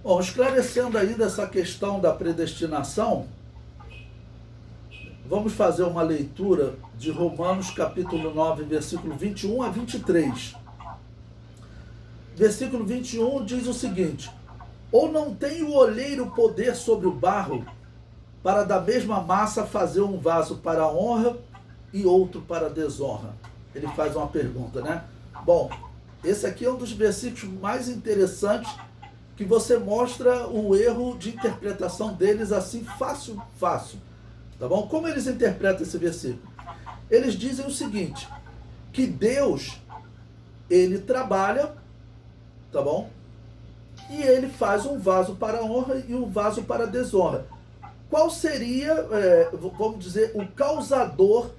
Bom, esclarecendo ainda essa questão da predestinação, vamos fazer uma leitura de Romanos capítulo 9, versículo 21 a 23. Versículo 21 diz o seguinte: ou não tem o olheiro poder sobre o barro, para da mesma massa fazer um vaso para a honra e outro para a desonra? Ele faz uma pergunta, né? Bom, esse aqui é um dos versículos mais interessantes, que você mostra o erro de interpretação deles assim, fácil, fácil. Tá bom? Como eles interpretam esse versículo? Eles dizem o seguinte, que Deus, ele trabalha, tá bom? E ele faz um vaso para a honra e um vaso para a desonra. Qual seria, vamos dizer, o causador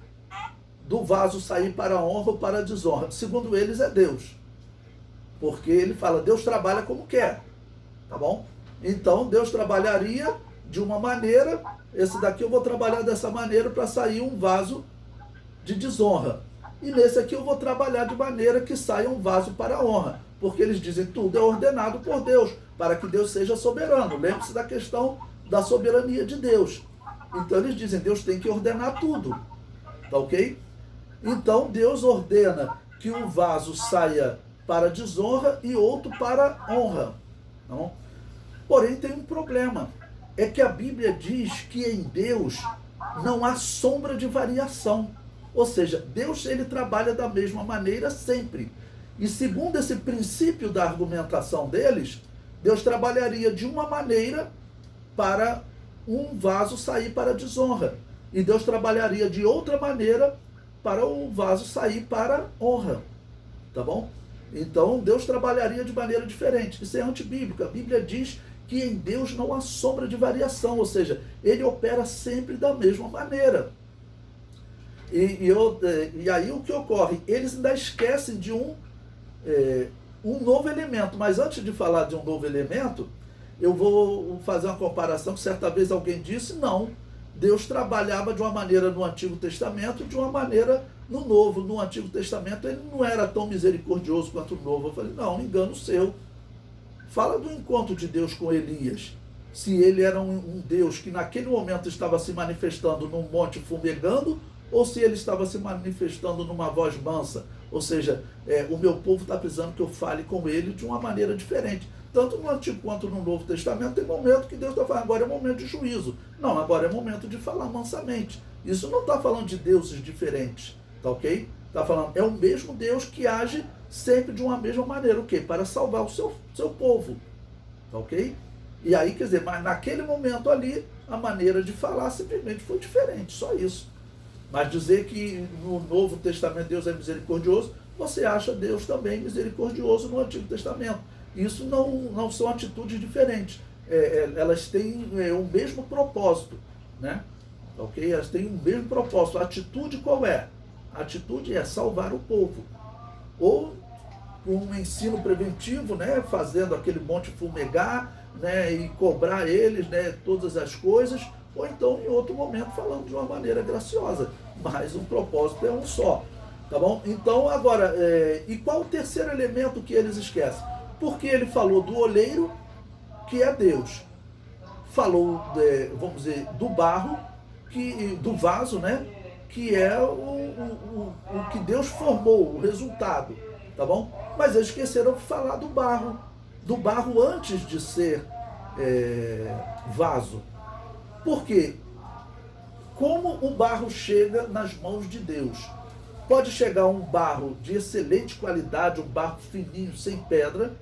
do vaso sair para a honra ou para a desonra? Segundo eles, é Deus. Porque ele fala, Deus trabalha como quer, tá bom? Então, Deus trabalharia de uma maneira, esse daqui eu vou trabalhar dessa maneira para sair um vaso de desonra. E nesse aqui eu vou trabalhar de maneira que saia um vaso para a honra. Porque eles dizem tudo é ordenado por Deus, para que Deus seja soberano. Lembre-se da questão da soberania de Deus. Então eles dizem, Deus tem que ordenar tudo. Tá ok? Então Deus ordena que um vaso saia para desonra e outro para honra. Não? Porém tem um problema. É que a Bíblia diz que em Deus não há sombra de variação. Ou seja, Deus ele trabalha da mesma maneira sempre. E segundo esse princípio da argumentação deles, Deus trabalharia de uma maneira para um vaso sair para a desonra. E Deus trabalharia de outra maneira para o vaso sair para a honra. Tá bom? Então, Deus trabalharia de maneira diferente. Isso é antibíblico. A Bíblia diz que em Deus não há sombra de variação, ou seja, ele opera sempre da mesma maneira. E aí o que ocorre? Eles ainda esquecem de um novo elemento. Mas antes de falar de um novo elemento, eu vou fazer uma comparação que certa vez alguém disse, não, Deus trabalhava de uma maneira no Antigo Testamento e de uma maneira no Novo. No Antigo Testamento ele não era tão misericordioso quanto no Novo. Eu falei, não, engano seu. Fala do encontro de Deus com Elias. Se ele era um Deus que naquele momento estava se manifestando num monte fumegando, ou se ele estava se manifestando numa voz mansa. Ou seja, o meu povo está precisando que eu fale com ele de uma maneira diferente. Tanto no Antigo quanto no Novo Testamento tem momento que Deus está falando, agora é momento de juízo. Não, agora é momento de falar mansamente. Isso não está falando de deuses diferentes, tá ok? Está falando, é o mesmo Deus que age sempre de uma mesma maneira. O quê? Para salvar o seu povo, tá ok? E aí, quer dizer, mas naquele momento ali, a maneira de falar simplesmente foi diferente, só isso. Mas dizer que no Novo Testamento Deus é misericordioso, você acha Deus também misericordioso no Antigo Testamento. Isso não são atitudes diferentes. Elas têm o mesmo propósito, né? Ok? Elas têm o mesmo propósito. A atitude qual é? A atitude é salvar o povo. Ou com um ensino preventivo, né? Fazendo aquele monte fumegar, né? E cobrar eles, né? Todas as coisas. Ou então, em outro momento, falando de uma maneira graciosa. Mas o propósito é um só. Tá bom? Então, agora, e qual o terceiro elemento que eles esquecem? Porque ele falou do olheiro, que é Deus. Falou, vamos dizer, do barro, do vaso, né? Que é o que Deus formou, o resultado. Tá bom? Mas eles esqueceram de falar do barro antes de ser vaso. Por quê? Como o barro chega nas mãos de Deus? Pode chegar um barro de excelente qualidade, um barro fininho, sem pedra,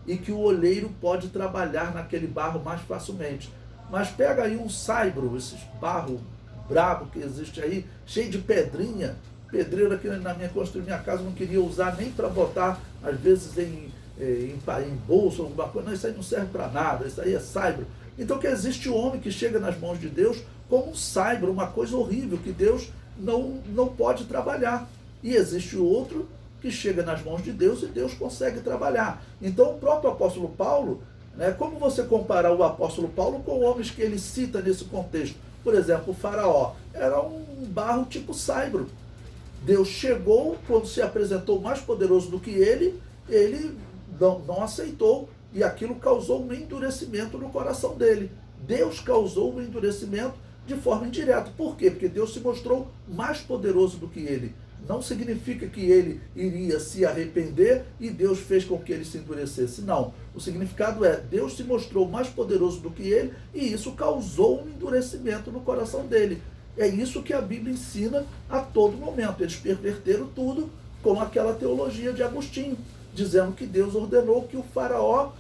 e que o olheiro pode trabalhar naquele barro mais facilmente. Mas pega aí um saibro, esses barro brabo que existe aí, cheio de pedrinha. Pedreiro aqui na minha casa não queria usar nem para botar, às vezes, em bolsa, alguma coisa. Não, isso aí não serve para nada, isso aí é saibro. Então que existe um homem que chega nas mãos de Deus como um saibro, uma coisa horrível, que Deus não pode trabalhar. E existe outro que chega nas mãos de Deus e Deus consegue trabalhar. Então o próprio apóstolo Paulo, né, como você comparar o apóstolo Paulo com homens que ele cita nesse contexto? Por exemplo, o faraó era um barro tipo saibro. Deus chegou, quando se apresentou mais poderoso do que ele não aceitou e aquilo causou um endurecimento no coração dele. Deus causou um endurecimento de forma indireta. Por quê? Porque Deus se mostrou mais poderoso do que ele. Não significa que ele iria se arrepender e Deus fez com que ele se endurecesse. Não. O significado é, Deus se mostrou mais poderoso do que ele e isso causou um endurecimento no coração dele. É isso que a Bíblia ensina a todo momento. Eles perverteram tudo com aquela teologia de Agostinho, dizendo que Deus ordenou que o faraó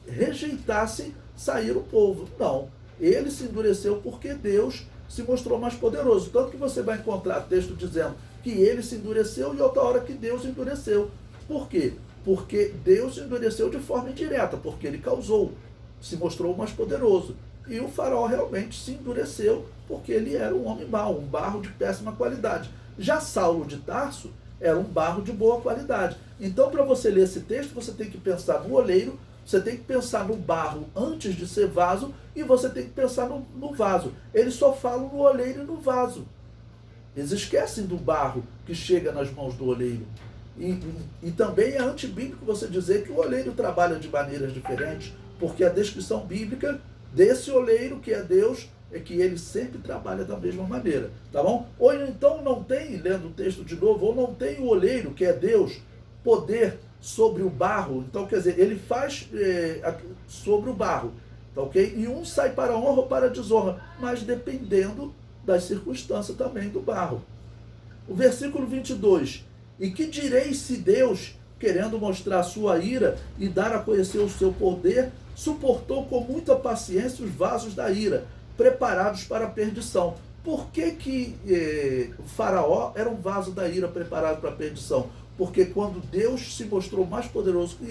rejeitasse sair o povo. Não. Ele se endureceu porque Deus se mostrou mais poderoso. Tanto que você vai encontrar texto dizendo que ele se endureceu e outra hora que Deus endureceu. Por quê? Porque Deus endureceu de forma indireta, porque ele causou, se mostrou mais poderoso. E o faraó realmente se endureceu porque ele era um homem mau, um barro de péssima qualidade. Já Saulo de Tarso era um barro de boa qualidade. Então, para você ler esse texto, você tem que pensar no oleiro, você tem que pensar no barro antes de ser vaso e você tem que pensar no vaso. Eles só falam no oleiro e no vaso. Eles esquecem do barro que chega nas mãos do oleiro. E também é antibíblico você dizer que o oleiro trabalha de maneiras diferentes, porque a descrição bíblica desse oleiro, que é Deus, é que ele sempre trabalha da mesma maneira, tá bom? Ou então não tem, lendo o texto de novo, ou não tem o oleiro, que é Deus, poder sobre o barro. Então, quer dizer, ele faz sobre o barro, tá ok? E um sai para a honra ou para a desonra, mas dependendo das circunstâncias também do barro. O versículo 22, e que direis se Deus, querendo mostrar a sua ira e dar a conhecer o seu poder, suportou com muita paciência os vasos da ira, preparados para a perdição. Por que o faraó era um vaso da ira preparado para a perdição? Porque quando Deus se mostrou mais poderoso que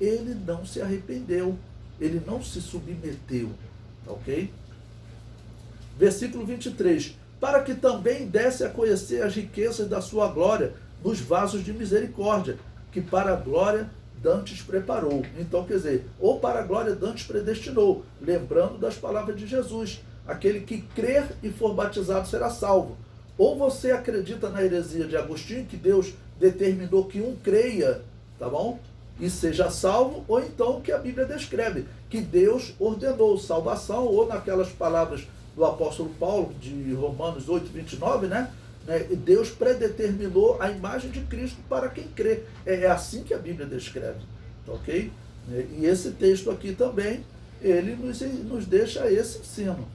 ele não se arrependeu, ele não se submeteu, ok? Versículo 23, para que também desse a conhecer as riquezas da sua glória nos vasos de misericórdia, que para a glória dantes preparou. Então, quer dizer, ou para a glória dantes predestinou, lembrando das palavras de Jesus, aquele que crer e for batizado será salvo. Ou você acredita na heresia de Agostinho, que Deus determinou que um creia, tá bom? E seja salvo, ou então que a Bíblia descreve, que Deus ordenou salvação, ou naquelas palavras do apóstolo Paulo, de Romanos 8, 29, né? Deus predeterminou a imagem de Cristo para quem crê. É assim que a Bíblia descreve, tá ok? E esse texto aqui também, ele nos deixa esse ensino.